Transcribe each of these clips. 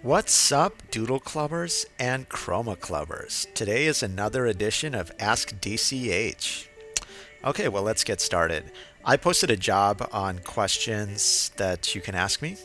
What's up, Doodle Clubbers and Chroma Clubbers? Today is another edition of Ask DCH. Okay, well, let's get started. I posted a job on questions that you can ask me,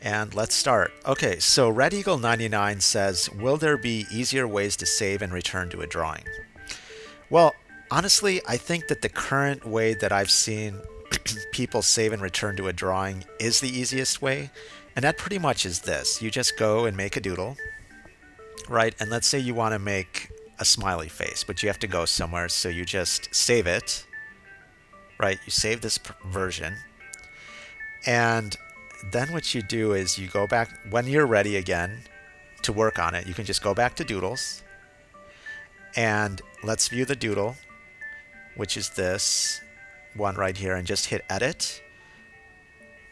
and let's start. Okay, so Red Eagle 99 says, will there be easier ways to save and return to a drawing? Well, honestly, I think that the current way that I've seen people save and return to a drawing is the easiest way. And that pretty much is this. You just go and make a doodle, right? And let's say you want to make a smiley face, but you have to go somewhere. So you just save it, right? You save this version. And then what you do is you go back when you're ready again to work on it. You can just go back to doodles and let's view the doodle, which is this one right here, and just hit edit.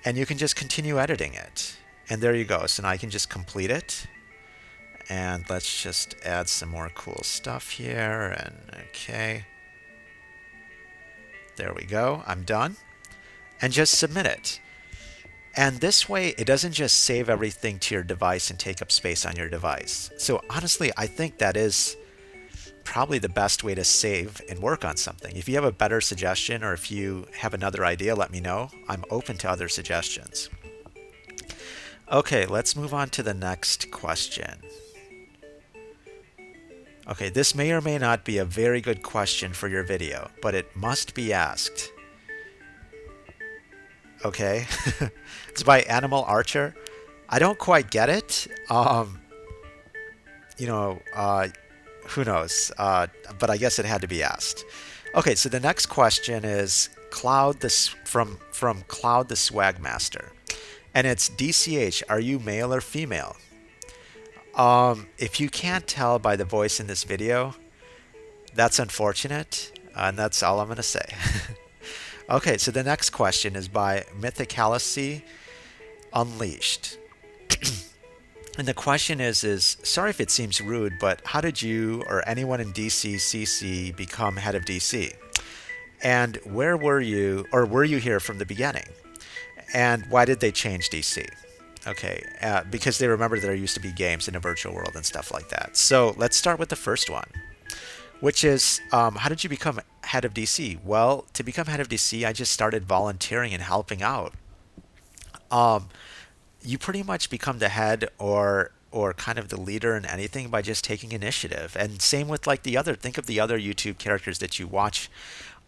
And you can just continue editing it. And there you go. So now I can just complete it. And let's just add some more cool stuff here. And okay. There we go. I'm done. And just submit it. And this way, it doesn't just save everything to your device and take up space on your device. So honestly, I think that is probably the best way to save and work on something. If you have a better suggestion or if you have another idea, let me know. I'm open to other suggestions. Okay, let's move on to the next question. Okay, this may or may not be a very good question for your video, but it must be asked. Okay, it's by Animal Archer. I don't quite get it. You know, who knows? But I guess it had to be asked. Okay, so the next question is from Cloud the Swag Master, and it's DCH. Are you male or female? If you can't tell by the voice in this video, that's unfortunate, and that's all I'm gonna say. Okay, so the next question is by Mythicalacy Unleashed. And the question is sorry if it seems rude, but how did you or anyone in DCCC become head of DC? And where were you, or were you here from the beginning? And why did they change DC? Okay, because they remembered there used to be games in a virtual world and stuff like that. So let's start with the first one, which is how did you become head of DC? Well, to become head of DC, I just started volunteering and helping out. Um, you pretty much become the head or kind of the leader in anything by just taking initiative. And same with like think of the other YouTube characters that you watch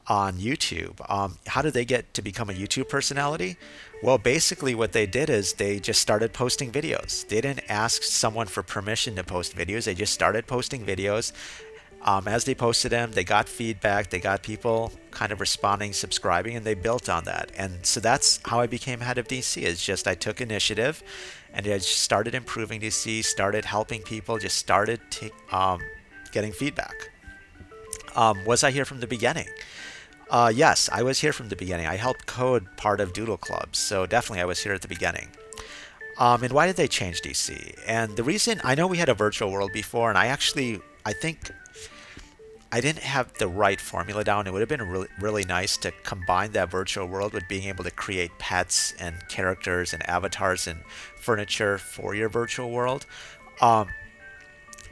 on YouTube. How did they get to become a YouTube personality? Well, basically what they did is they just started posting videos. They didn't ask someone for permission to post videos. They just started posting videos. As they posted them, they got feedback, they got people kind of responding, subscribing, and they built on that. And so that's how I became head of DC. Is just I took initiative, and I just started improving DC, started helping people, just started getting feedback. Was I here from the beginning? Yes, I was here from the beginning. I helped code part of Doodle Club, so definitely I was here at the beginning. And why did they change DC? And the reason, I know we had a virtual world before, and I think I didn't have the right formula down. It would have been really, really nice to combine that virtual world with being able to create pets and characters and avatars and furniture for your virtual world. Um,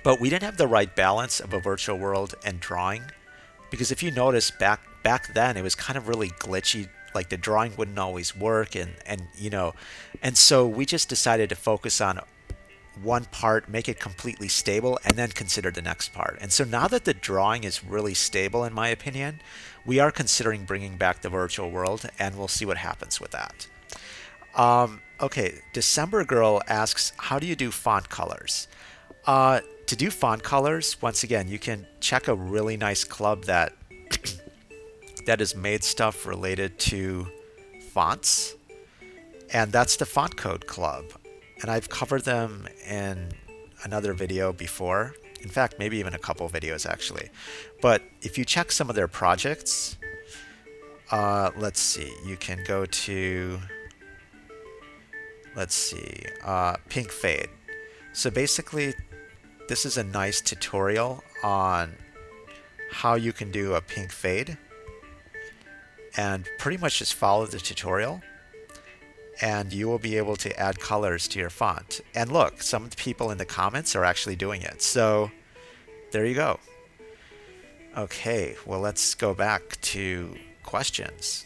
but we didn't have the right balance of a virtual world and drawing, because if you notice back then it was kind of really glitchy. Like the drawing wouldn't always work, and so we just decided to focus on one part, make it completely stable, and then consider the next part. And so now that the drawing is really stable, in my opinion, we are considering bringing back the virtual world, and we'll see what happens with that. Okay, December Girl asks, how do you do font colors? To do font colors, once again, you can check a really nice club that has made stuff related to fonts, and that's the Font Code Club. And I've covered them in another video before. In fact, maybe even a couple videos actually. But if you check some of their projects, let's see, you can go to, let's see, Pink Fade. So basically, this is a nice tutorial on how you can do a pink fade. And pretty much just follow the tutorial. and you will be able to add colors to your font. And look, some people in the comments are actually doing it. So there you go. Okay, well, let's go back to questions.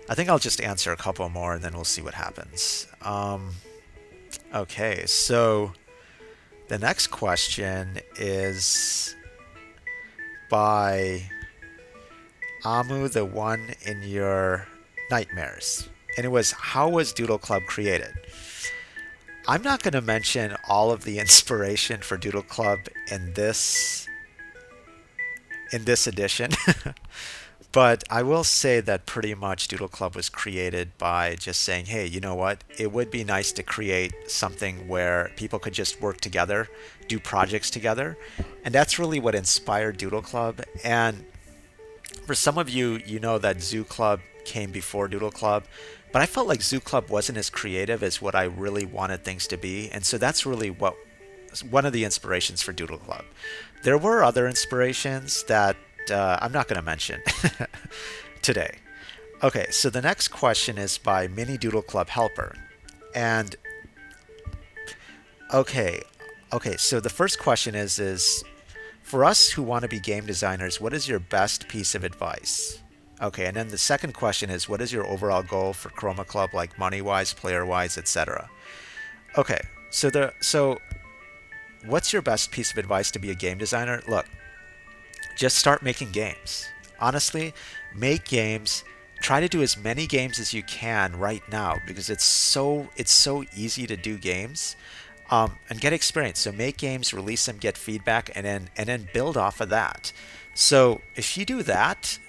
I think I'll just answer a couple more and then we'll see what happens. Okay, so the next question is by Amu, the one in your nightmares. And it was, how was Doodle Club created? I'm not going to mention all of the inspiration for Doodle Club in this edition. But I will say that pretty much Doodle Club was created by just saying, hey, you know what? It would be nice to create something where people could just work together, do projects together. And that's really what inspired Doodle Club. And for some of you, you know that Zoo Club came before Doodle Club. But I felt like Zoo Club wasn't as creative as what I really wanted things to be. And so that's really what one of the inspirations for Doodle Club. There were other inspirations that I'm not going to mention today. Okay, so the next question is by Mini Doodle Club Helper. And okay, so the first question is for us who want to be game designers, what is your best piece of advice? Okay, and then the second question is, what is your overall goal for Chroma Club, like money-wise, player-wise, etc.? Okay, so what's your best piece of advice to be a game designer? Look, just start making games. Honestly, make games. Try to do as many games as you can right now because it's so easy to do games, and get experience. So make games, release them, get feedback, and then build off of that. So if you do that,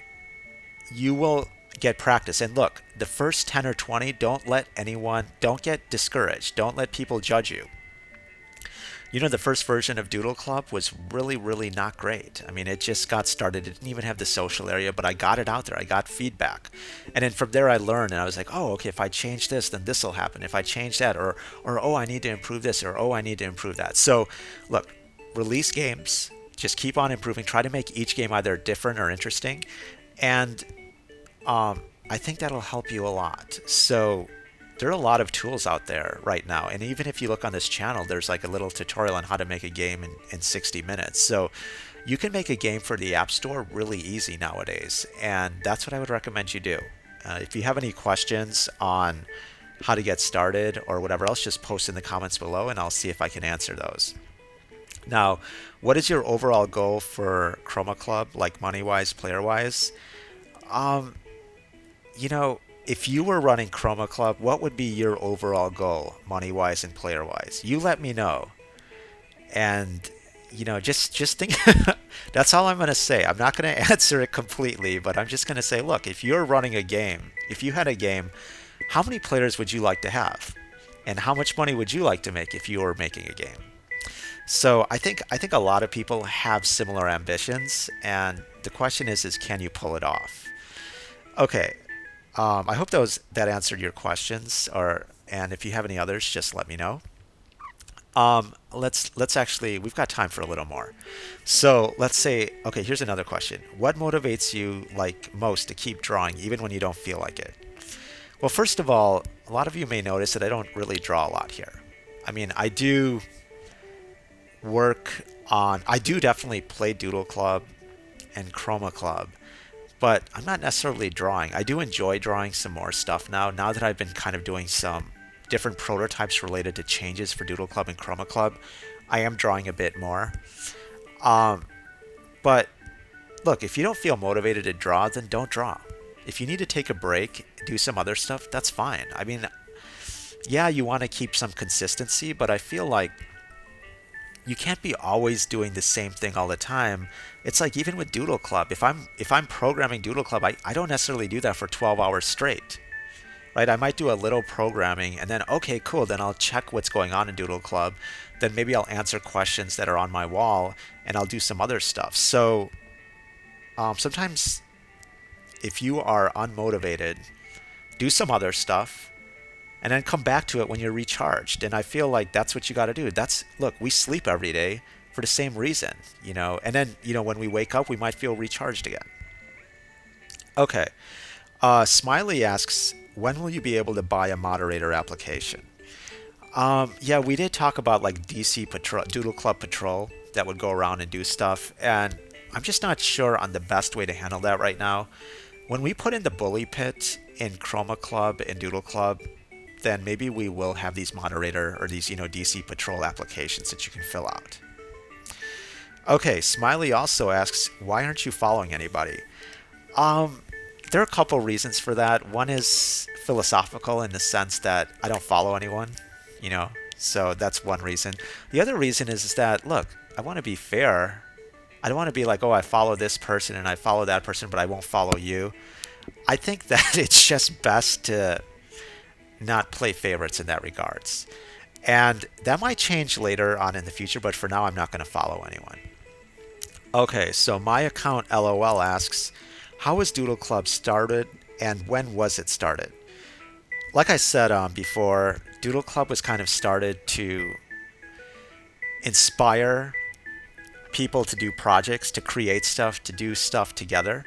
you will get practice. And look, the first 10 or 20, don't get discouraged. Don't let people judge you. You know, the first version of Doodle Club was really, really not great. I mean, it just got started. It didn't even have the social area, but I got it out there. I got feedback. And then from there I learned and I was like, oh, okay, if I change this, then this will happen. If I change that, or oh, I need to improve this, or oh, I need to improve that. So look, release games, just keep on improving. Try to make each game either different or interesting. And I think that'll help you a lot. So there are a lot of tools out there right now. And even if you look on this channel, there's like a little tutorial on how to make a game in 60 minutes. So you can make a game for the App Store really easy nowadays. And that's what I would recommend you do. If you have any questions on how to get started or whatever else, just post in the comments below and I'll see if I can answer those. Now, what is your overall goal for Chroma Club, like money-wise, player-wise? You know, if you were running Chroma Club, what would be your overall goal, money-wise and player-wise? You let me know. And, you know, just think, that's all I'm going to say. I'm not going to answer it completely, but I'm just going to say, look, if you're running a game, if you had a game, how many players would you like to have? And how much money would you like to make if you were making a game? So I think a lot of people have similar ambitions, and the question is can you pull it off? Okay. I hope that answered your questions, and if you have any others, just let me know. Let's actually, we've got time for a little more. So let's say, okay, here's another question. What motivates you like most to keep drawing even when you don't feel like it? Well, first of all, a lot of you may notice that I don't really draw a lot here. I mean, I do definitely play Doodle Club and Chroma Club, but I'm not necessarily drawing. I do enjoy drawing some more stuff now that I've been kind of doing some different prototypes related to changes for Doodle Club and Chroma Club. I am drawing a bit more. But look, if you don't feel motivated to draw, then don't draw. If you need to take a break, do some other stuff, that's fine. I mean, yeah, you want to keep some consistency, but I feel like you can't be always doing the same thing all the time. It's like even with Doodle Club, if I'm programming Doodle Club, I don't necessarily do that for 12 hours straight. Right? I might do a little programming and then, okay, cool, then I'll check what's going on in Doodle Club. Then maybe I'll answer questions that are on my wall and I'll do some other stuff. So sometimes if you are unmotivated, do some other stuff and then come back to it when you're recharged. And I feel like that's what you got to do. Look, we sleep every day for the same reason, and then, when we wake up, we might feel recharged again. Okay. Smiley asks, when will you be able to buy a moderator application? Yeah, we did talk about like DC Patrol, Doodle Club Patrol that would go around and do stuff, and I'm just not sure on the best way to handle that right now. When we put in the bully pit in Chroma Club and Doodle Club, then maybe we will have these moderator or these, DC Patrol applications that you can fill out. Okay, Smiley also asks, why aren't you following anybody? Um, there are a couple reasons for that. One is philosophical in the sense that I don't follow anyone, you know, so that's one reason. The other reason is that, look, I want to be fair. I don't want to be like, oh, I follow this person and I follow that person, but I won't follow you. I think that it's just best to not play favorites in that regards. And that might change later on in the future, but for now, I'm not going to follow anyone. Okay, so my account LOL asks, how was Doodle Club started and when was it started? Like I said before, Doodle Club was kind of started to inspire people to do projects, to create stuff, to do stuff together.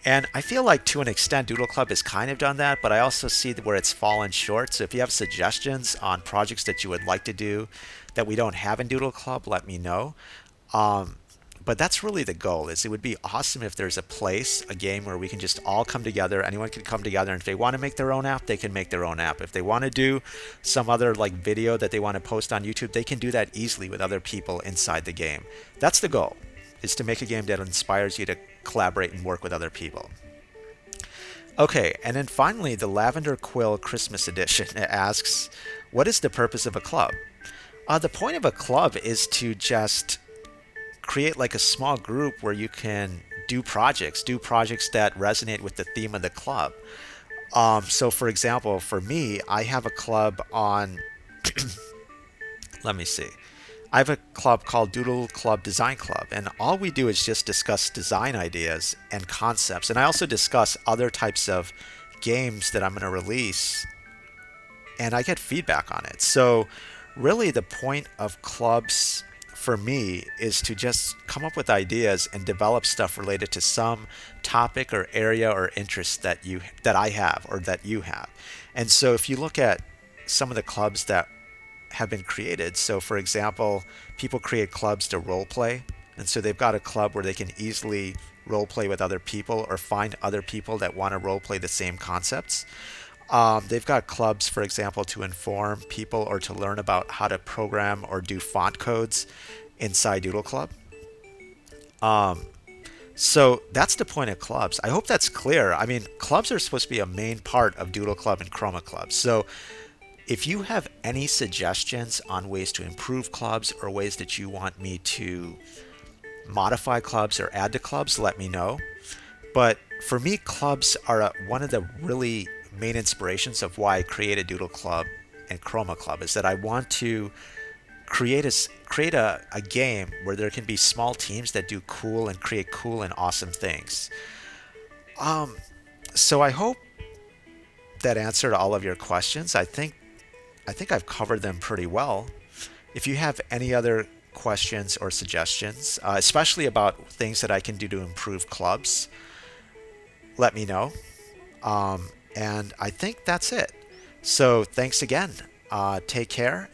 And I feel like to an extent, Doodle Club has kind of done that, but I also see where it's fallen short. So if you have suggestions on projects that you would like to do that we don't have in Doodle Club, let me know. Um, but that's really the goal. Is it would be awesome if there's a place, a game where we can just all come together. Anyone can come together, and if they want to make their own app, they can make their own app. If they want to do some other like video that they want to post on YouTube, they can do that easily with other people inside the game. That's the goal, is to make a game that inspires you to collaborate and work with other people. Okay, and then finally, the Lavender Quill Christmas Edition asks, what is the purpose of a club? The point of a club is to just create like a small group where you can do projects that resonate with the theme of the club. So for example, for me, I have a club on, let me see. I have a club called Doodle Club Design Club, and all we do is just discuss design ideas and concepts. And I also discuss other types of games that I'm going to release, and I get feedback on it. So, really, the point of clubs for me is to just come up with ideas and develop stuff related to some topic or area or interest that I have or that you have. And so, if you look at some of the clubs that have been created. So, for example, people create clubs to role play. And so they've got a club where they can easily role play with other people or find other people that want to role play the same concepts. They've got clubs, for example, to inform people or to learn about how to program or do font codes inside Doodle Club. So that's the point of clubs. I hope that's clear. I mean, clubs are supposed to be a main part of Doodle Club and Chroma Club. So if you have any suggestions on ways to improve clubs or ways that you want me to modify clubs or add to clubs, let me know. But for me, clubs are one of the really main inspirations of why I created Doodle Club and Chroma Club, is that I want to create a game where there can be small teams that do cool and create cool and awesome things. So I hope that answered all of your questions. I think I've covered them pretty well. If you have any other questions or suggestions, especially about things that I can do to improve clubs, let me know. And I think that's it. So thanks again. Take care.